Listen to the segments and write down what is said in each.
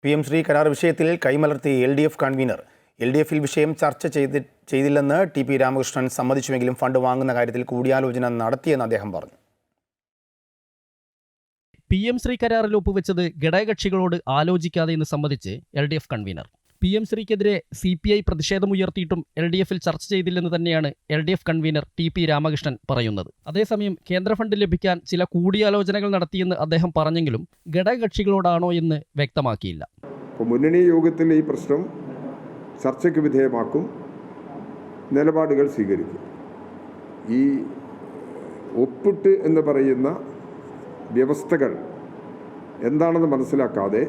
PM Shri കരാർ വിഷയത്തിൽ കൈമലർത്തി LDF convener. LDFിൽ വിഷയം ചർച്ച ചെയ്തില്ലെന്ന് TP രാമകൃഷ്ണൻ സമ്മതിച്ചുവെങ്കിലും ഫണ്ട് വാങ്ങുന്ന കാര്യത്തിൽ കൂടിയാലോചന നടത്തിയെന്ന് അദ്ദേഹം പറഞ്ഞു. PM ശ്രീ കരാറിൽ ഒപ്പുവെച്ചത് ഘടകകക്ഷികളോട് ആലോചിക്കാതെ എന്ന് സമ്മതിച്ച് LDF കൺവീനർ. PM ശ്രീക്കെതിരെ CPI പ്രതിഷേധമുയർത്തിയിട്ടും LDFിൽ ചർച്ച ചെയ്തില്ലെന്ന് തന്നെയാണ് LDF കൺവീനർ TP രാമകൃഷ്ണൻ പറയുന്നത്. അതേസമയം കേന്ദ്ര ഫണ്ട് ലഭിക്കാൻ ചില കൂടിയാലോചനകൾ നടത്തിയെന്ന് അദ്ദേഹം പറഞ്ഞെങ്കിലും ഘടകകക്ഷികളോടാണോ എന്ന് വ്യക്തമാക്കിയില്ല. മുന്നണി യോഗത്തിൽ ഈ പ്രശ്നം ചർച്ചയ്ക്ക് വിധേയമാക്കും, നിലപാടുകൾ സ്വീകരിക്കും. ഈ ഒപ്പിട്ട് എന്ന് പറയുന്ന വ്യവസ്ഥകൾ എന്താണെന്ന് മനസ്സിലാക്കാതെ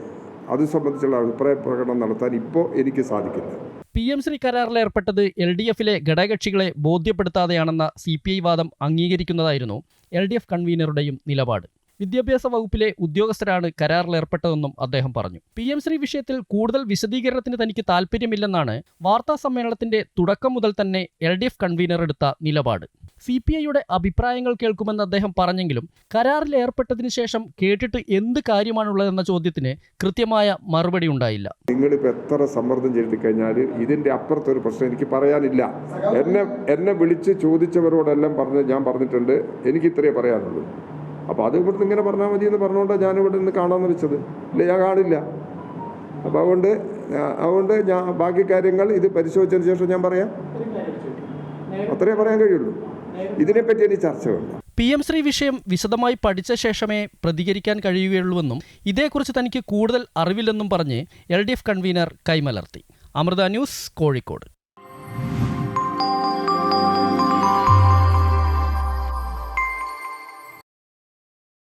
അത് സംബന്ധിച്ചുള്ള അഭിപ്രായ പ്രകടനം നടത്താൻ ഇപ്പോൾ എനിക്ക് സാധിക്കില്ല. PM ശ്രീ കരാറിൽ ഏർപ്പെട്ടത് LDFിലെ ഘടകകക്ഷികളെ ബോധ്യപ്പെടുത്താതെയാണെന്ന CPI വാദം അംഗീകരിക്കുന്നതായിരുന്നു LDF കൺവീനറുടെയും നിലപാട്. വിദ്യാഭ്യാസ വകുപ്പിലെ ഉദ്യോഗസ്ഥരാണ് കരാറിൽ ഏർപ്പെട്ടതെന്നും അദ്ദേഹം പറഞ്ഞു. PM ശ്രീ വിഷയത്തിൽ കൂടുതൽ വിശദീകരണത്തിന് തനിക്ക് താൽപ്പര്യമില്ലെന്നാണ് വാർത്താ സമ്മേളനത്തിന്റെ തുടക്കം മുതൽ തന്നെ LDF കൺവീനർ എടുത്ത നിലപാട്. CPIയുടെ അഭിപ്രായങ്ങൾ കേൾക്കുമെന്ന് അദ്ദേഹം പറഞ്ഞെങ്കിലും കരാറിൽ ഏർപ്പെട്ടതിന് ശേഷം കേട്ടിട്ട് എന്ത് കാര്യമാണുള്ളതെന്ന ചോദ്യത്തിന് കൃത്യമായ മറുപടി ഉണ്ടായില്ല. നിങ്ങളിപ്പോൾ എത്ര സമ്മർദ്ദം ചെലുത്തി കഴിഞ്ഞാൽ ഇതിൻ്റെ അപ്പുറത്തൊരു പ്രശ്നം എനിക്ക് പറയാനില്ല. എന്നെ വിളിച്ച് ചോദിച്ചവരോടെല്ലാം ഞാൻ പറഞ്ഞിട്ടുണ്ട്, എനിക്ക് ഇത്രയേ പറയാനുള്ളൂ. അപ്പോൾ അത് ഇവിടുന്ന് ഇങ്ങനെ പറഞ്ഞാൽ മതി എന്ന് പറഞ്ഞുകൊണ്ട് ഞാൻ ഇവിടെ നിന്ന് കാണാമെന്ന് വെച്ചത്. ഇല്ല, ഞാൻ കാണില്ല. അപ്പോൾ അതുകൊണ്ട് ഞാൻ ബാക്കി കാര്യങ്ങൾ ഇത് പരിശോധിച്ചതിന് ശേഷം ഞാൻ പറയാം. അത്രേ പറയാൻ കഴിയുള്ളൂ. ഇതിനെപ്പറ്റി എനിക്ക് ചർച്ച വേണ്ട. PM ശ്രീ വിഷയം വിശദമായി പഠിച്ച ശേഷമേ പ്രതികരിക്കാൻ കഴിയുകയുള്ളൂവെന്നും ഇതേക്കുറിച്ച് തനിക്ക് കൂടുതൽ അറിവില്ലെന്നും പറഞ്ഞ് LDF കൺവീനർ കൈമലർത്തി. അമൃത ന്യൂസ്, കോഴിക്കോട്.